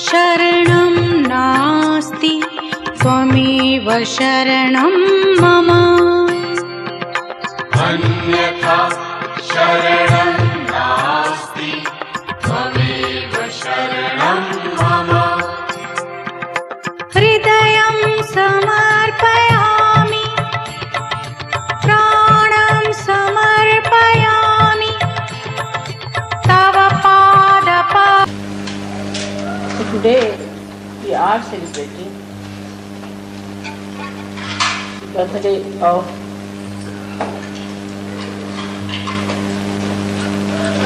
शरणं नास्ति त्वमेव शरणं मम अन्यथा शरणं नास्ति त्वमेव शरणं मम हृदयं समर्पयामि प्राणं समर्पयामि तव So today we are celebrating the birthday of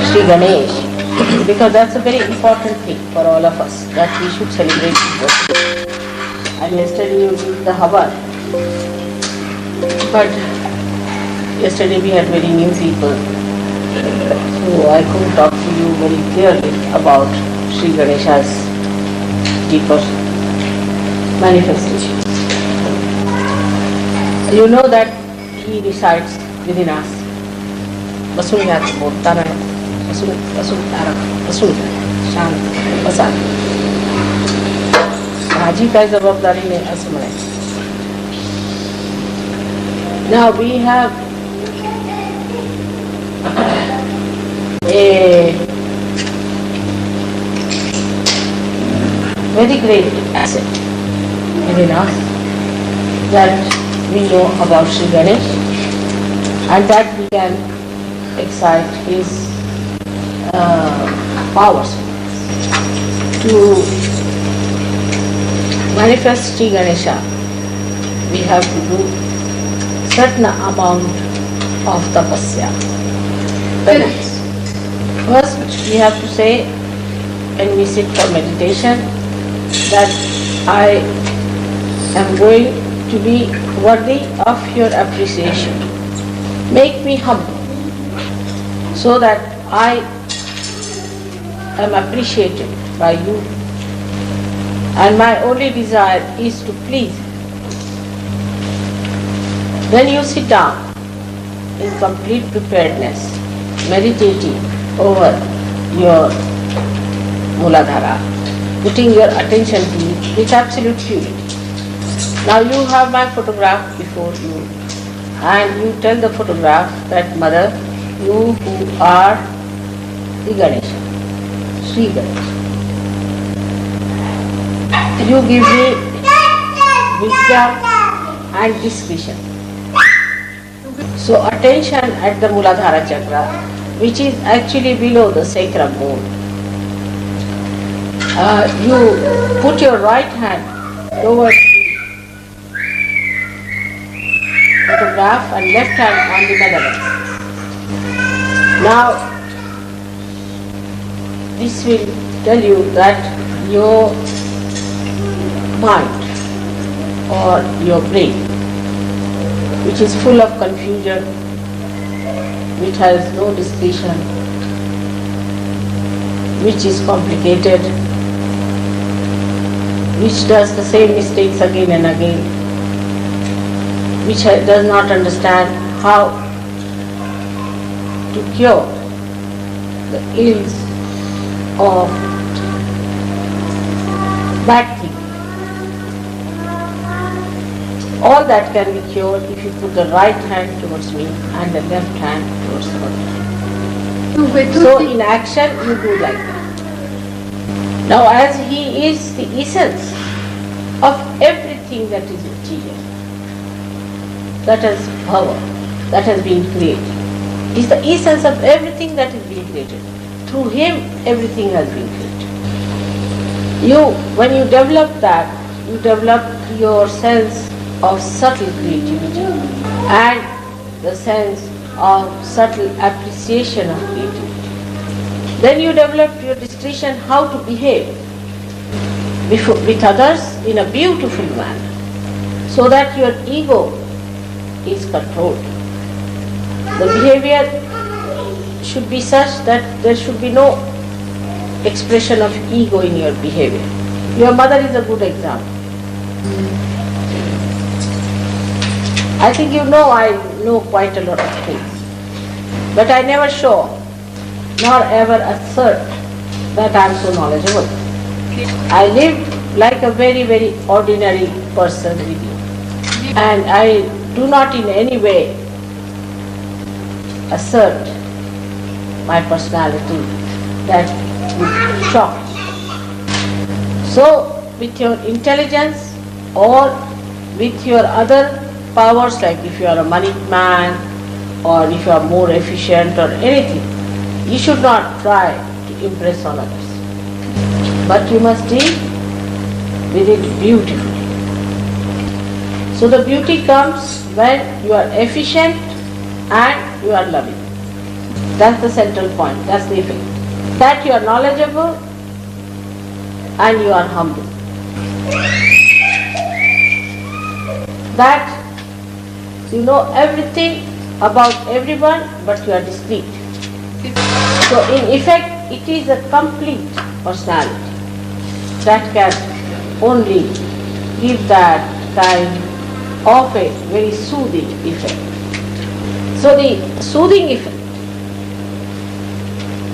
Sri Ganesh because that's a very important thing for all of us that we should celebrate his birthday. And yesterday you did the Havan, but yesterday we had very new people, so I couldn't talk to you very clearly about Sri Ganesha's deeper manifestation. You know that he resides within us. Vasunyat Murtana, Vasuntara, Vasun, Shant, Vasan. Haji ka jawabdari ne asmane. Now we have a very great asset within us that we know about Sri Ganesh and that we can excite his powers. To manifest Sri Ganesha, we have to do certain amount of tapasya. Penance. First, we have to say when we sit for meditation that I am going to be worthy of your appreciation. Make me humble so that I am appreciated by you and my only desire is to please. Then you sit down in complete preparedness, meditating over your Muladhara, putting your attention to it with absolute purity. Now you have my photograph before you and you tell the photograph that Mother, you who are the Ganesha, Sri Ganesha, you give me wisdom and discretion. So attention at the Muladhara chakra, which is actually below the sacrum bone. You put your right hand towards the photograph and left hand on the measurement. Now, this will tell you that your mind or your brain, which is full of confusion, which has no discretion, which is complicated, which does the same mistakes again and again, which does not understand how to cure the ills of bad thinking. All that can be cured if you put the right hand towards me and the left hand towards the body. So in action you do like that. Now as he is the essence of everything that is material, that has power, that has been created, is the essence of everything that is being created. Through him everything has been created. When you develop that, you develop your sense of subtle creativity and the sense of subtle appreciation of creativity. Then you develop your discretion how to behave with others in a beautiful manner so that your ego is controlled. The behavior should be such that there should be no expression of ego in your behavior. Your mother is a good example. I think you know I know quite a lot of things, but I never show nor ever assert that I am so knowledgeable. I lived like a very, very ordinary person with you. And I do not in any way assert my personality that would shock. So, with your intelligence or with your other powers, like if you are a money man or if you are more efficient or anything, you should not try to impress on others. But you must deal with it beautifully. So the beauty comes when you are efficient and you are loving. That's the central point, that's the effect. That you are knowledgeable and you are humble. That you know everything about everyone but you are discreet. So in effect it is a complete personality that can only give that kind of a very soothing effect. So the soothing effect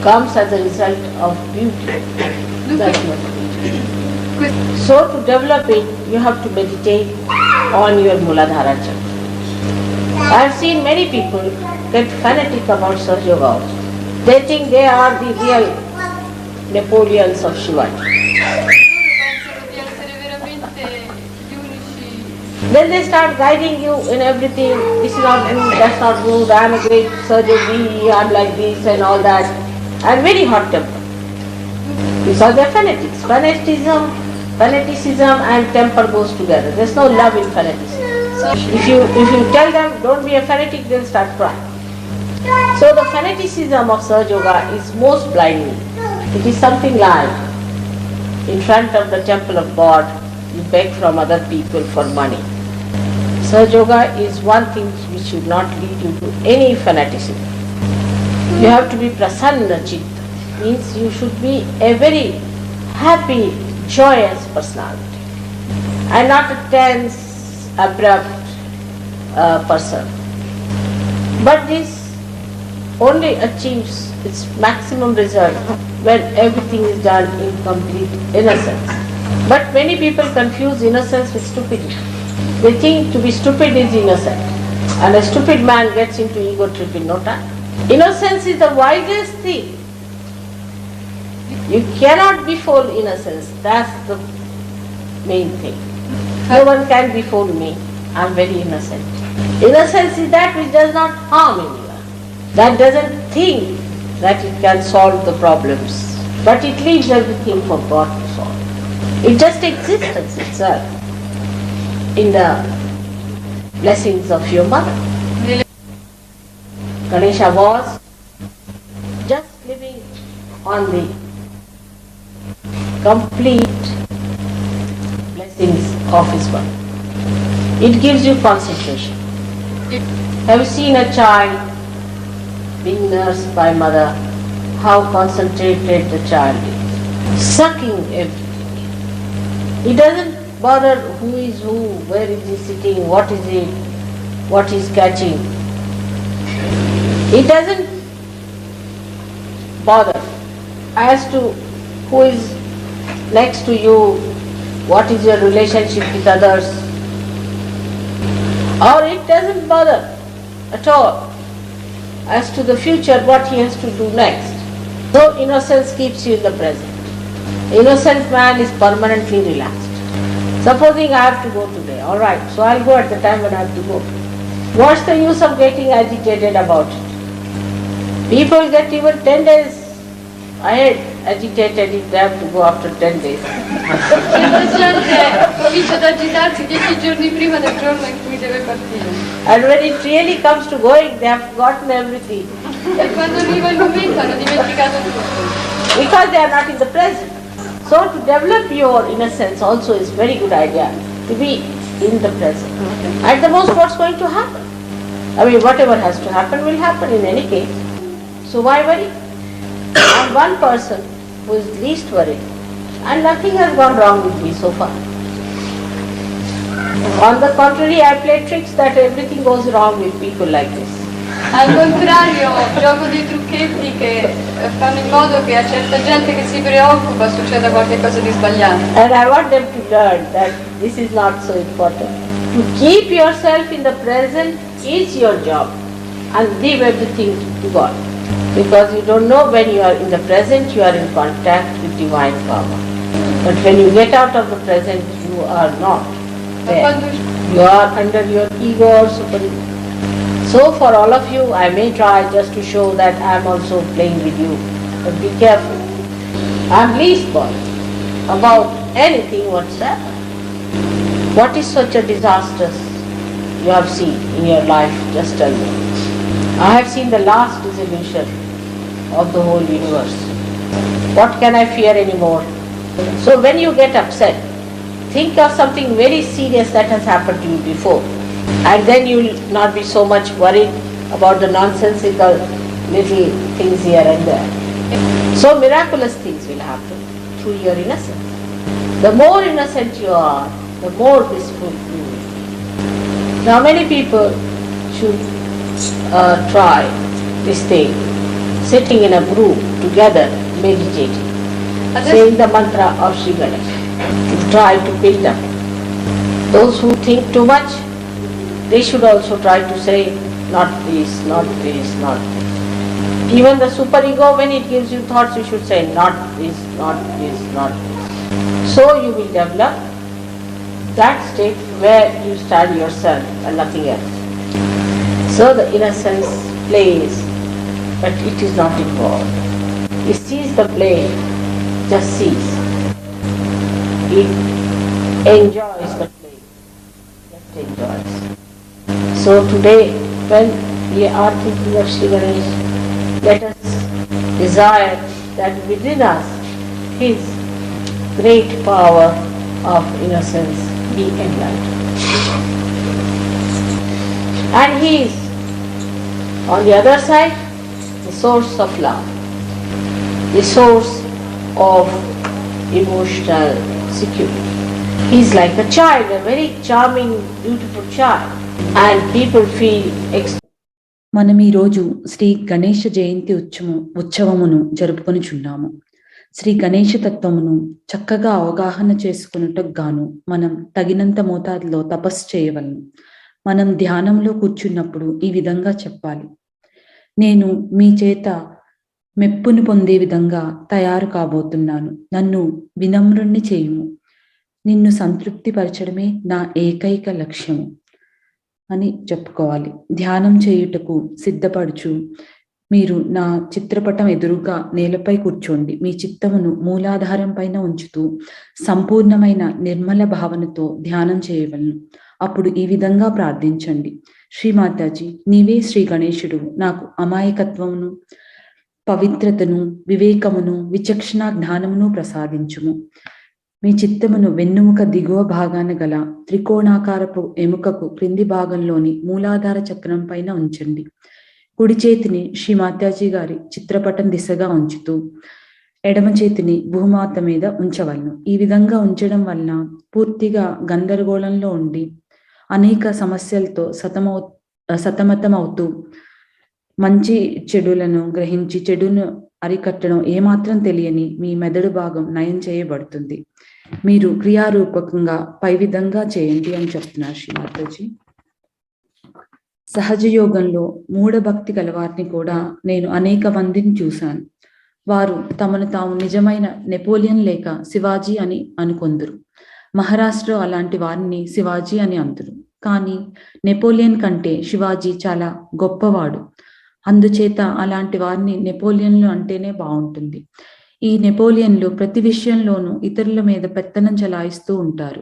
comes as a result of beauty. That's what it is. So to develop it, you have to meditate on your Muladhara chakra. I have seen many people get fanatic about SahajaYoga also. They think they are the real Napoleons of Shivaji. Then they start guiding you in everything. This is not good, that's not good, I am a great Sahajayogi, I am like this and all that. And very hot temper. Because they are fanatics. Fanaticism and temper goes together. There is no love in fanaticism. If you tell them don't be a fanatic, they'll start crying. So the fanaticism of SahajaYoga is most blinding. It is something like in front of the temple of God, you beg from other people for money. SahajaYoga is one thing which should not lead you to any fanaticism. You have to be prasanna chitta, means you should be a very happy, joyous personality and not a tense, abrupt person. But this only achieves its maximum result when everything is done in complete innocence. But many people confuse innocence with stupidity. They think to be stupid is innocent, and a stupid man gets into ego trip in no time. Innocence is the wisest thing. You cannot befool innocence, that's the main thing. No one can befool me, I am very innocent. Innocence is that which does not harm anyone, that doesn't think that it can solve the problems, but it leaves everything for God to solve. It just exists itself in the blessings of your mother. Ganesha was just living on the complete blessings of his mother. It gives you concentration. Have you seen a child being nursed by mother? How concentrated the child is, sucking everything. He doesn't bother who is who, where is he sitting, what is it, what he is catching. He doesn't bother as to who is next to you, what is your relationship with others, or it doesn't bother at all as to the future, what he has to do next. So innocence keeps you in the present. Innocent man is permanently relaxed. Supposing I have to go today, alright, so I'll go at the time when I have to go. What's the use of getting agitated about it? People get even 10 days ahead agitated if they have to go after 10 days. And when it really comes to going, they have forgotten everything. Because they are not in the present. So to develop your innocence also is very good idea, to be in the present. At the most, what's going to happen? I mean, whatever has to happen will happen in any case. So why worry? I'm one person who is least worried, and nothing has gone wrong with me so far. On the contrary, I play tricks that everything goes wrong with people like this. Al contrario, gioco dei trucchetti che fanno in modo che a certa gente che si preoccupa succeda qualcosa di sbagliato. And I want them to learn that this is not so important. To keep yourself in the present is your job, and leave everything to God. Because you don't know when you are in the present, you are in contact with divine power. But when you get out of the present, you are not there. You are under your ego or super-ego. So for all of you, I may try just to show that I am also playing with you. But be careful. I am least bothered about anything whatsoever. What is such a disaster you have seen in your life? Just tell me. I have seen the last dissolution of the whole universe. What can I fear anymore? So when you get upset, think of something very serious that has happened to you before. And then you will not be so much worried about the nonsensical little things here and there. So miraculous things will happen through your innocence. The more innocent you are, the more blissful you will. Now many people should try this thing, sitting in a group together, meditating, saying the mantra of Sri Ganesha. Try to build up. Those who think too much, they should also try to say, not this, not this, not this. Even the superego, when it gives you thoughts, you should say, not this, not this, not this. So you will develop that state where you stand yourself and nothing else. So the innocence plays, but it is not involved. It sees the play, just sees. It enjoys the play, just enjoys. So today, when we are thinking of Sri Ganesha, let us desire that within us His great power of innocence be enlightened. And He is, on the other side, the source of love, the source of emotional security. He is like a child, a very charming, beautiful child. And people feel మనం ఈరోజు శ్రీ గణేష జయంతి ఉత్సవమును జరుపుకొనుచున్నాము. శ్రీ గణేష తత్వమును చక్కగా అవగాహన చేసుకున్నట్టుకు గాను మనం తగినంత మోతాదులో తపస్సు చేయవలను. మనం ధ్యానంలో కూర్చున్నప్పుడు ఈ విధంగా చెప్పాలి: నేను మీ చేత మెప్పును పొందే విధంగా తయారు కాబోతున్నాను, నన్ను వినమ్రుణ్ణి చేయుము, నిన్ను సంతృప్తి పరచడమే నా ఏకైక లక్ష్యము అని చెప్పుకోవాలి. ధ్యానం చేయుటకు సిద్ధపడుచు మీరు నా చిత్రపటం ఎదురుగా నేలపై కూర్చోండి. మీ చిత్తమును మూలాధారం పైన ఉంచుతూ సంపూర్ణమైన నిర్మల భావనతో ధ్యానం చేయవలను. అప్పుడు ఈ విధంగా ప్రార్థించండి: శ్రీమాతాజీ, నీవే శ్రీ గణేశుడు, నాకు అమాయకత్వమును, పవిత్రతను, వివేకమును, విచక్షణ జ్ఞానమును ప్రసాదించుము. మీ చిత్తమును వెన్నుముక దిగువ భాగాన గల త్రికోణాకారపు ఎముకకు క్రింది భాగంలోని మూలాధార చక్రం పైన ఉంచండి. కుడి చేతిని శ్రీ మాతాజీ గారి చిత్రపటం దిశగా ఉంచుతూ ఎడమ చేతిని భూమాత మీద ఉంచవలను. ఈ విధంగా ఉంచడం వలన పూర్తిగా గందరగోళంలో ఉండి అనేక సమస్యలతో సతమతమవుతూ మంచి చెడులను గ్రహించి చెడును అరికట్టడం ఏమాత్రం తెలియని మీ మెదడు భాగం నయం చేయబడుతుంది. మీరు క్రియారూపకంగా పై విధంగా చేయండి అని చెప్తున్నారు శ్రీ మాతాజీ. సహజ యోగంలో మూఢభక్తి గలవారిని కూడా నేను అనేక మందిని చూశాను. వారు తమను తాము నిజమైన నెపోలియన్ లేక శివాజీ అని అనుకొందురు. మహారాష్ట్ర అలాంటి వారిని శివాజీ అని అందురు. కానీ నెపోలియన్ కంటే శివాజీ చాలా గొప్పవాడు. అందుచేత అలాంటి వారిని నెపోలియన్లు అంటేనే బాగుంటుంది. ఈ నెపోలియన్లు ప్రతి విషయంలోనూ ఇతరుల మీద పెత్తనం చలాయిస్తూ ఉంటారు.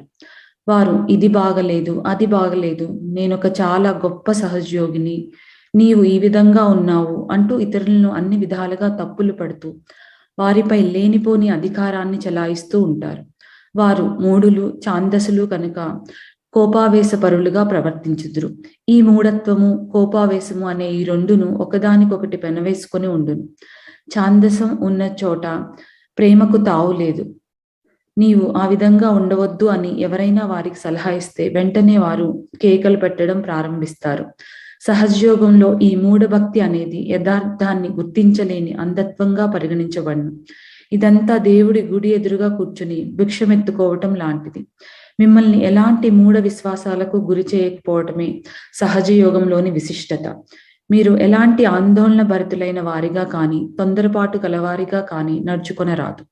వారు ఇది బాగలేదు, అది బాగలేదు, నేనొక చాలా గొప్ప సహజయోగిని, నీవు ఈ విధంగా ఉన్నావు అంటూ ఇతరులను అన్ని విధాలుగా తప్పులు పడుతూ వారిపై లేనిపోని అధికారాన్ని చలాయిస్తూ ఉంటారు. వారు మూఢులు, ఛాందసులు కనుక కోపావేశపరులుగా ప్రవర్తించుదురు. ఈ మూఢత్వము, కోపావేశము అనే ఈ రెండును ఒకదానికొకటి పెనవేసుకొని ఉండును. ఛాందసం ఉన్న చోట ప్రేమకు తావు లేదు. నీవు ఆ విధంగా ఉండవద్దు అని ఎవరైనా వారికి సలహా ఇస్తే వెంటనే వారు కేకలు పెట్టడం ప్రారంభిస్తారు. సహజయోగంలో ఈ మూఢభక్తి అనేది యథార్థాన్ని గుర్తించలేని అంధత్వంగా పరిగణించబడును. ఇదంతా దేవుడి గుడి ఎదురుగా కూర్చుని భిక్షమెత్తుకోవటం లాంటిది. మిమ్మల్ని ఎలాంటి మూఢ విశ్వాసాలకు గురి చేయకపోవటమే సహజయోగంలోని విశిష్టత. మీరు ఎలాంటి ఆందోళన భరితులైన వారిగా కానీ తొందరపాటు గలవారిగా కానీ నడుచుకొనరాదు.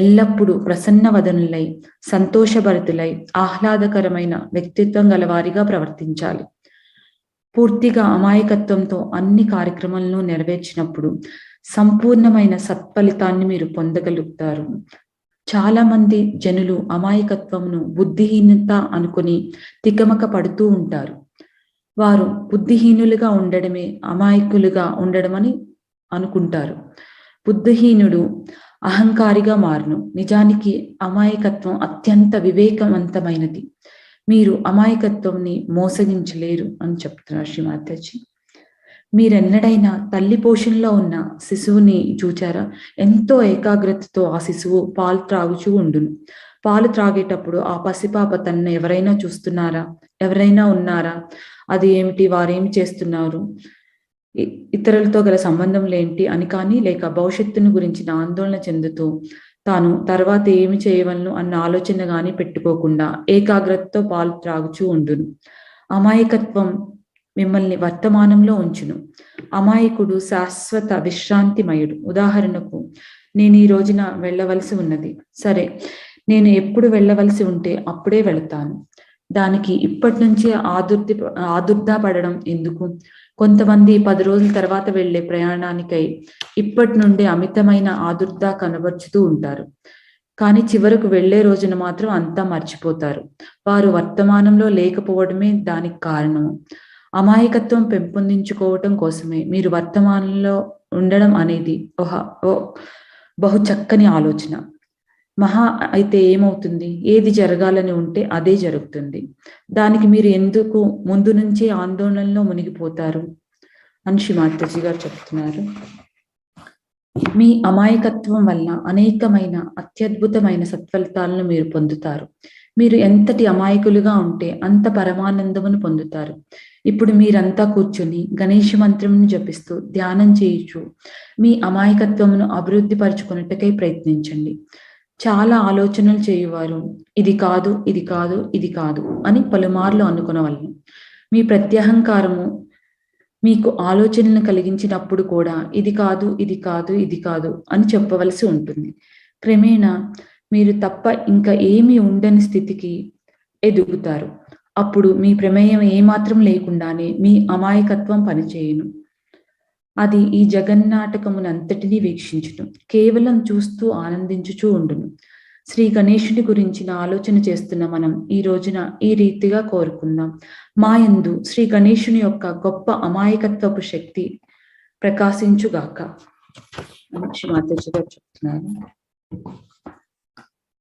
ఎల్లప్పుడూ ప్రసన్న వదనులై, సంతోషభరితులై, ఆహ్లాదకరమైన వ్యక్తిత్వం గలవారిగా ప్రవర్తించాలి. పూర్తిగా అమాయకత్వంతో అన్ని కార్యక్రమాలను నెరవేర్చినప్పుడు సంపూర్ణమైన సత్ఫలితాన్ని మీరు పొందగలుగుతారు. చాలా మంది జనులు అమాయకత్వమును బుద్ధిహీనత అనుకుని తికమక పడుతూ ఉంటారు. వారు బుద్ధిహీనులుగా ఉండడమే అమాయకులుగా ఉండడమని అనుకుంటారు. బుద్ధిహీనుడు అహంకారిగా మారును. నిజానికి అమాయకత్వం అత్యంత వివేకవంతమైనది. మీరు అమాయకత్వంని మోసగించలేరు అని చెప్తున్నారు శ్రీమాతాజీ. మీరెన్నడైనా తల్లి పోషణలో ఉన్న శిశువుని చూచారా? ఎంతో ఏకాగ్రతతో ఆ శిశువు పాలు త్రాగుచూ ఉండును. పాలు త్రాగేటప్పుడు ఆ పసిపాప తనను ఎవరైనా చూస్తున్నారా, ఎవరైనా ఉన్నారా, అది ఏమిటి, వారేమి చేస్తున్నారు, ఇతరులతో గల సంబంధం ఏంటి అని కానీ, లేక భవిష్యత్తును గురించిన ఆందోళన చెందుతూ తాను తర్వాత ఏమి చేయవలను అన్న ఆలోచన గాని పెట్టుకోకుండా ఏకాగ్రతతో పాలు త్రాగుచూ ఉండును. అమాయకత్వం మిమ్మల్ని వర్తమానంలో ఉంచును. అమాయకుడు శాశ్వత విశ్రాంతిమయుడు. ఉదాహరణకు, నేను ఈ రోజున వెళ్ళవలసి ఉన్నది. సరే, నేను ఎప్పుడు వెళ్ళవలసి ఉంటే అప్పుడే వెళతాను. దానికి ఇప్పటి నుంచే ఆదుర్దా పడడం ఎందుకు? కొంతమంది 10 రోజుల తర్వాత వెళ్లే ప్రయాణానికై ఇప్పటి నుండే అమితమైన ఆదుర్దా కనబరుచుతూ ఉంటారు. కానీ చివరకు వెళ్లే రోజున మాత్రం అంతా మర్చిపోతారు. వారు వర్తమానంలో లేకపోవడమే దానికి కారణము. అమాయకత్వం పెంపొందించుకోవటం కోసమే మీరు వర్తమానంలో ఉండడం అనేది బహు చక్కని ఆలోచన. మహా అయితే ఏమవుతుంది? ఏది జరగాలని ఉంటే అదే జరుగుతుంది. దానికి మీరు ఎందుకు ముందు నుంచే ఆందోళనలో మునిగిపోతారు అని శ్రీమాతాజీ గారు చెప్తున్నారు. మీ అమాయకత్వం వల్ల అనేకమైన అత్యద్భుతమైన సత్ఫలితాలను మీరు పొందుతారు. మీరు ఎంతటి అమాయకులుగా ఉంటే అంత పరమానందమును పొందుతారు. ఇప్పుడు మీరంతా కూర్చొని గణేష మంత్రమును జపిస్తూ ధ్యానం చేయుచు మీ అమాయకత్వమును అభివృద్ధి పరచుకున్నట్టుకై ప్రయత్నించండి. చాలా ఆలోచనలు చేయువారు ఇది కాదు, ఇది కాదు, ఇది కాదు అని పలుమార్లు అనుకునవలను. మీ ప్రత్యహంకారము మీకు ఆలోచనలను కలిగించినప్పుడు కూడా ఇది కాదు, ఇది కాదు, ఇది కాదు అని చెప్పవలసి ఉంటుంది. క్రమేణా మీరు తప్ప ఇంకా ఏమీ ఉండని స్థితికి ఎదుగుతారు. అప్పుడు మీ ప్రమేయం ఏమాత్రం లేకుండానే మీ అమాయకత్వం పనిచేయును. అది ఈ జగన్నాటకమునంతటినీ వీక్షించును. కేవలం చూస్తూ ఆనందించుచూ ఉండును. శ్రీ గణేశుడి గురించిన ఆలోచన చేస్తున్న మనం ఈ రోజున ఈ రీతిగా కోరుకుందాం. మాయందు శ్రీ గణేశుని యొక్క గొప్ప అమాయకత్వపు శక్తి ప్రకాశించుగాక అని శ్రీమాతాజీ గారు చెప్తున్నారు.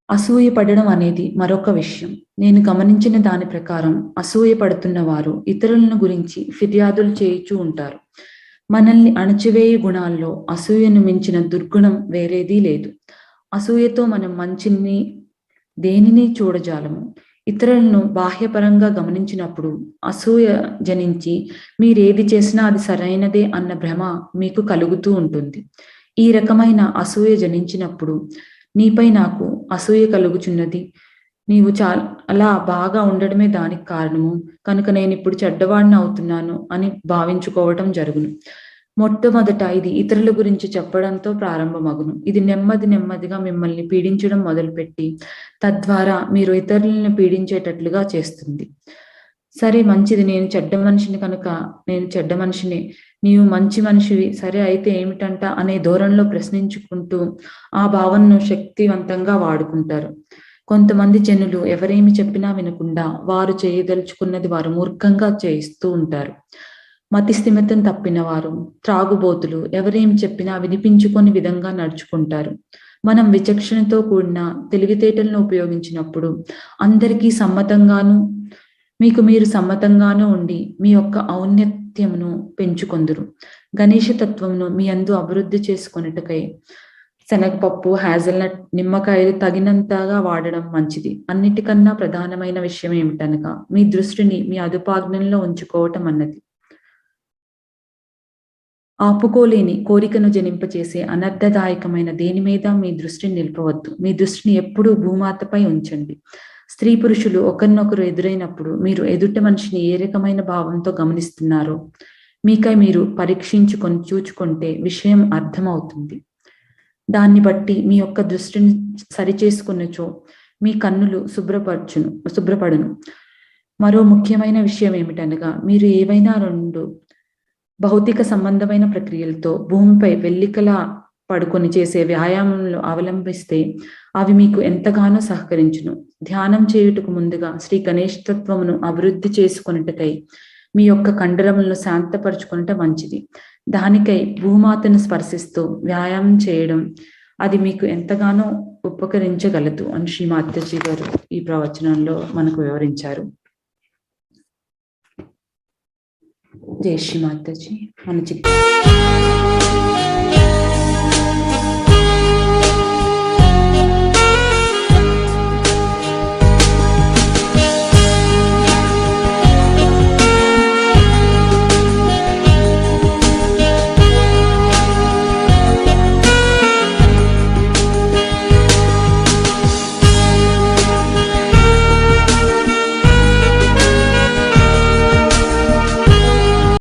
అసూయ పడడం అనేది మరొక విషయం. నేను గమనించిన దాని ప్రకారం అసూయ పడుతున్న వారు ఇతరులను గురించి ఫిర్యాదులు చేయుచూ ఉంటారు. మనల్ని అణచివేయు గుణాల్లో అసూయను మించిన దుర్గుణం వేరేదీ లేదు. అసూయతో మనం మంచిని దేనిని చూడజాలము. ఇతరులను బాహ్యపరంగా గమనించినప్పుడు అసూయ జనించి మీరేది చేసినా అది సరైనదే అన్న భ్రమ మీకు కలుగుతూ ఉంటుంది. ఈ రకమైన అసూయ జనించినప్పుడు నీపై నాకు అసూయ కలుగుచున్నది, నీవు చాలా బాగా ఉండడమే దానికి కారణము, కనుక నేను ఇప్పుడు చెడ్డవాడిని అవుతున్నాను అని భావించుకోవటం జరుగును. మొట్టమొదట ఇది ఇతరుల గురించి చెప్పడంతో ప్రారంభమగును. ఇది నెమ్మదిగా మిమ్మల్ని పీడించడం మొదలుపెట్టి తద్వారా మీరు ఇతరులను పీడించేటట్లుగా చేస్తుంది. సరే, మంచిది, నేను చెడ్డ మనిషిని కనుక నేను చెడ్డ మనిషిని, నీవు మంచి మనిషివి, సరే అయితే ఏమిటంట అనే ధోరణిలో ప్రశ్నించుకుంటూ ఆ భావనను శక్తివంతంగా వాడుకుంటారు. కొంతమంది జనులు ఎవరేమి చెప్పినా వినకుండా వారు చేయదలుచుకున్నది వారు మూర్ఖంగా చేయిస్తూ ఉంటారు. మతి స్థిమితం తప్పిన వారు, త్రాగుబోతులు ఎవరేమి చెప్పినా వినిపించుకొని విధంగా నడుచుకుంటారు. మనం విచక్షణతో కూడిన తెలివితేటలను ఉపయోగించినప్పుడు అందరికీ సమ్మతంగాను మీకు మీరు సమ్మతంగానూ ఉండి మీ యొక్క ఔన్నత్యమును పెంచుకొందురు. గణేష తత్వమును మీ అందు అభివృద్ధి చేసుకొనుటకై శనగపప్పు, హ్యాజల్నట్, నిమ్మకాయలు తగినంతగా వాడడం మంచిది. అన్నిటికన్నా ప్రధానమైన విషయం ఏమిటనగా మీ దృష్టిని మీ అదుపాజ్ఞంలో ఉంచుకోవటం అన్నది. ఆపుకోలేని కోరికను జనింపచేసే అనర్థదాయకమైన దేని మీద మీ దృష్టిని నిలపవద్దు. మీ దృష్టిని ఎప్పుడూ భూమాతపై ఉంచండి. స్త్రీ పురుషులు ఒకరినొకరు ఎదురైనప్పుడు మీరు ఎదుటి మనిషిని ఏ రకమైన భావంతో గమనిస్తున్నారో మీకై మీరు పరీక్షించుకొని చూచుకుంటే విషయం అర్థమవుతుంది. దాన్ని బట్టి మీ యొక్క దృష్టిని సరిచేసుకున్నచో మీ కన్నులు శుభ్రపడును. మరో ముఖ్యమైన విషయం ఏమిటనగా, మీరు ఏవైనా 2 భౌతిక సంబంధమైన ప్రక్రియలతో భూమిపై వెల్లికలా పడుకొని చేసే వ్యాయామంలో అవలంబిస్తే అవి మీకు ఎంతగానో సహకరించును. ధ్యానం చేయుటకు ముందుగా శ్రీ గణేష్ తత్వమును అభివృద్ధి చేసుకొనుటకై మీ యొక్క కండరములను శాంతపరచుకొనుట మంచిది. దానికై భూమాతను స్పర్శిస్తూ వ్యాయామం చేయడం అది మీకు ఎంతగానో ఉపకరించగలదు అని శ్రీ మాతాజీ గారు ఈ ప్రవచనంలో మనకు వివరించారు. జై శ్రీ మాతాజీ. మన